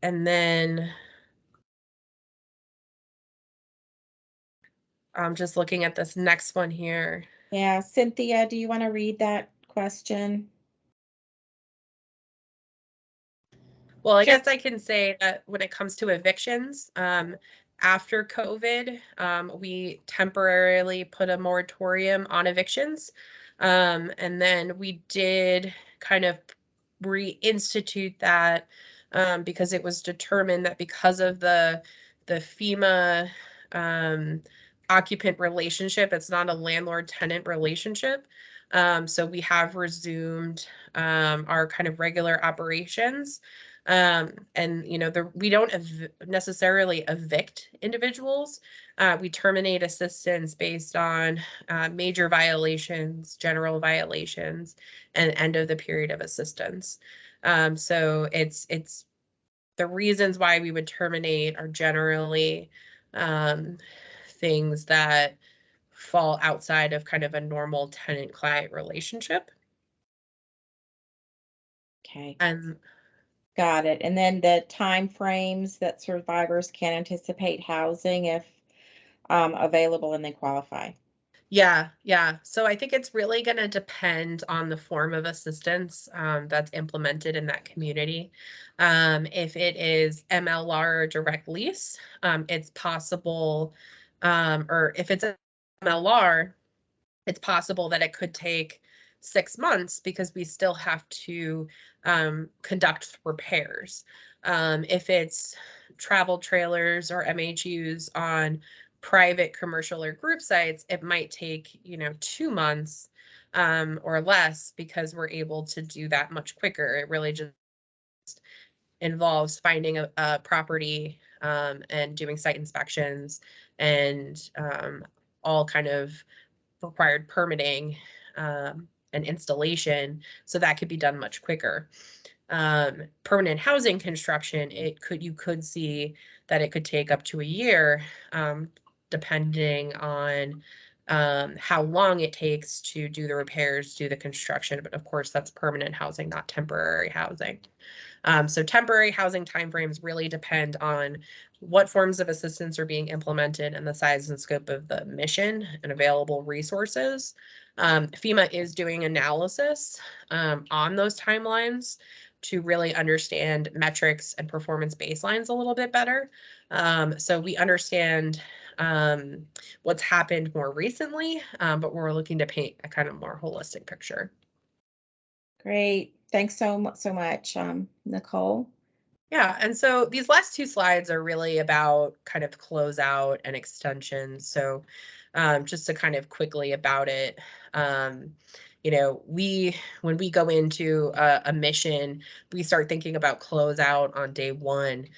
And then I'm just looking at this next one here. Yeah, Cynthia, do you want to read that question? Well, I guess I can say that when it comes to evictions, after COVID, we temporarily put a moratorium on evictions. And then we did kind of reinstitute that because it was determined that because of the FEMA occupant relationship, it's not a landlord-tenant relationship. So we have resumed our kind of regular operations. And we don't necessarily evict individuals. We terminate assistance based on major violations, general violations, and end of the period of assistance. So it's the reasons why we would terminate are generally things that fall outside of kind of a normal tenant-client relationship. Okay. And got it. And then the time frames that survivors can anticipate housing if available and they qualify. yeah. So I think it's really going to depend on the form of assistance that's implemented in that community. If it is MLR or direct lease, it's possible, or if it's MLR, it's possible that it could take 6 months because we still have to conduct repairs. If it's travel trailers or MHUs on private, commercial, or group sites, it might take 2 months or less because we're able to do that much quicker. It really just involves finding a property and doing site inspections and all kind of required permitting and installation, so that could be done much quicker. Permanent housing construction, you could see that it could take up to a year, depending on how long it takes to do the repairs, do the construction. But of course, that's permanent housing, not temporary housing. So temporary housing timeframes really depend on what forms of assistance are being implemented and the size and scope of the mission and available resources. FEMA is doing analysis on those timelines to really understand metrics and performance baselines a little bit better. So we understand what's happened more recently, but we're looking to paint a kind of more holistic picture. Great. Thanks so much, Nicole. Yeah, and so these last 2 slides are really about kind of closeout and extensions. So just to kind of quickly about it, when we go into a mission, we start thinking about closeout on day 1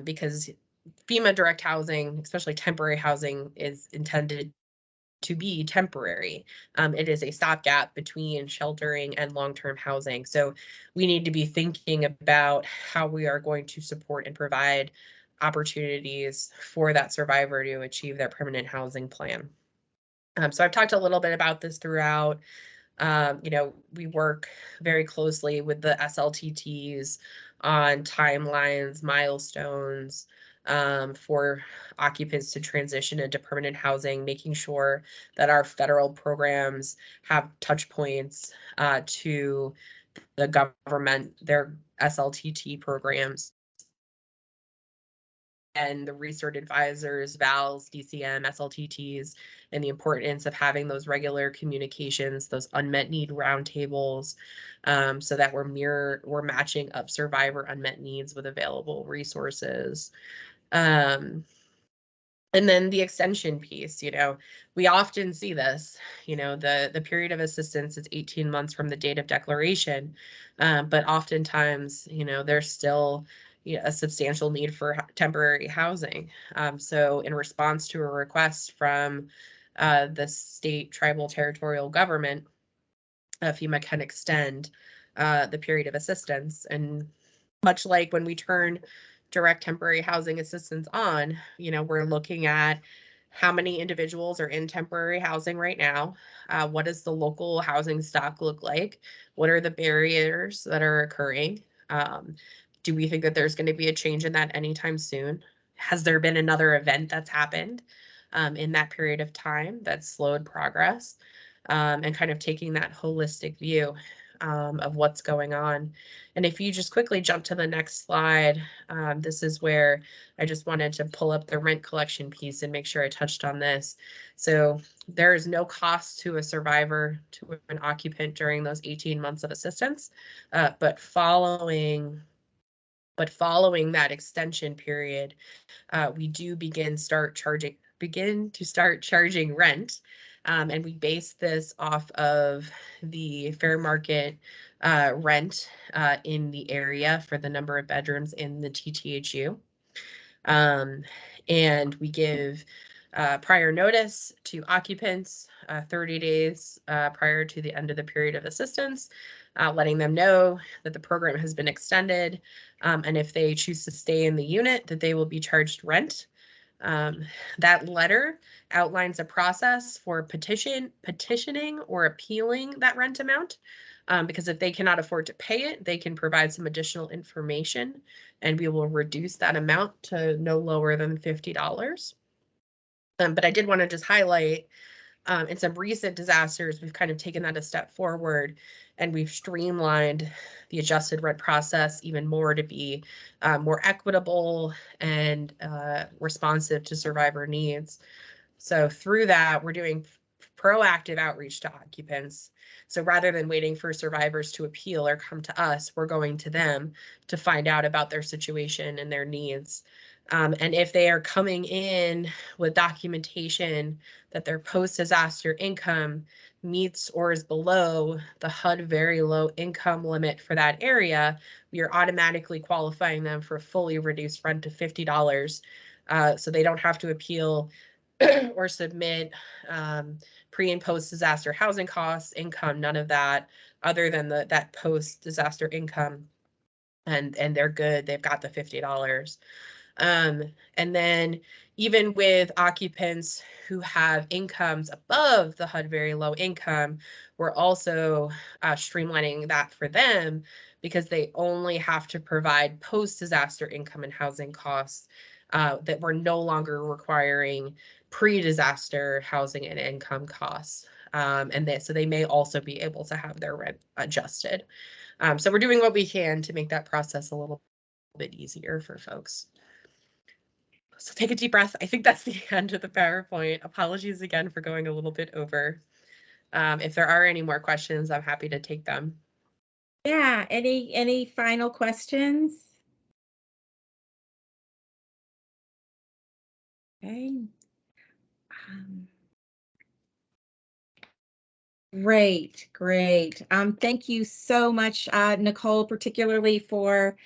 because FEMA direct housing, especially temporary housing, is intended to be temporary. It is a stopgap between sheltering and long-term housing. So we need to be thinking about how we are going to support and provide opportunities for that survivor to achieve their permanent housing plan. So I've talked a little bit about this throughout. We work very closely with the SLTTs on timelines, milestones, for occupants to transition into permanent housing, making sure that our federal programs have touch points to the government, their SLTT programs, and the Recert advisors, VALs, DCM, SLTTs, and the importance of having those regular communications, those unmet need roundtables, so that we're matching up survivor unmet needs with available resources. And then the extension piece, we often see this, the period of assistance is 18 months from the date of declaration, but oftentimes, there's still a substantial need for temporary housing. So in response to a request from the state, tribal, territorial government, FEMA can extend the period of assistance. And much like when we turn direct temporary housing assistance on, we're looking at how many individuals are in temporary housing right now. What does the local housing stock look like? What are the barriers that are occurring? Do we think that there's going to be a change in that anytime soon? Has there been another event that's happened in that period of time that slowed progress? And kind of taking that holistic view of what's going on. And if you just quickly jump to the next slide, this is where I just wanted to pull up the rent collection piece and make sure I touched on this. So there is no cost to a survivor, to an occupant during those 18 months of assistance, but following that extension period, we do begin to start charging rent. And we base this off of the fair market rent in the area for the number of bedrooms in the TTHU. And we give prior notice to occupants 30 days prior to the end of the period of assistance, letting them know that the program has been extended, and if they choose to stay in the unit, that they will be charged rent. That letter outlines a process for petitioning or appealing that rent amount. Because if they cannot afford to pay it, they can provide some additional information and we will reduce that amount to no lower than $50. But I did want to just highlight in some recent disasters, we've kind of taken that a step forward and we've streamlined the adjusted rent process even more to be more equitable and responsive to survivor needs. So through that, we're doing proactive outreach to occupants. So rather than waiting for survivors to appeal or come to us, we're going to them to find out about their situation and their needs. And if they are coming in with documentation that their post-disaster income meets or is below the HUD very low income limit for that area, we are automatically qualifying them for fully reduced rent to $50. So they don't have to appeal or submit pre and post disaster housing costs, income, none of that, other than that post disaster income, and they're good. They've got the $50. And then even with occupants who have incomes above the HUD very low income, we're also streamlining that for them because they only have to provide post-disaster income and housing costs that we're no longer requiring pre-disaster housing and income costs. So they may also be able to have their rent adjusted. So we're doing what we can to make that process a little bit easier for folks. So take a deep breath. I think that's the end of the PowerPoint. Apologies again for going a little bit over. If there are any more questions, I'm happy to take them. Yeah, any final questions? Okay. Great. Thank you so much, Nicole, particularly for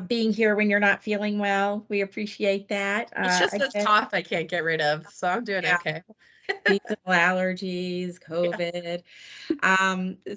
being here when you're not feeling well. We appreciate that. It's just this cough I can't get rid of, so I'm doing okay. Seasonal allergies, COVID.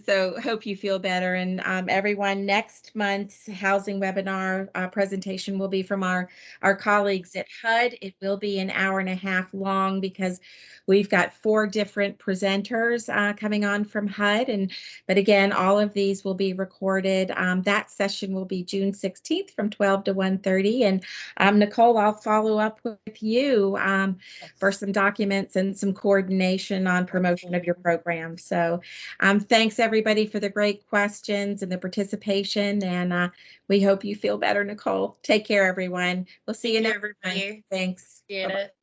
So hope you feel better. And everyone, next month's housing webinar presentation will be from our colleagues at HUD. It will be an hour and a half long because we've got 4 different presenters coming on from HUD. But again, all of these will be recorded. That session will be June 16th from 12 to 1:30. And Nicole, I'll follow up with you for some documents and some coordination on promotion of your program. So thanks everybody for the great questions and the participation, and we hope you feel better, Nicole. Take care, everyone. We'll see you next time. Thanks. Appreciate it.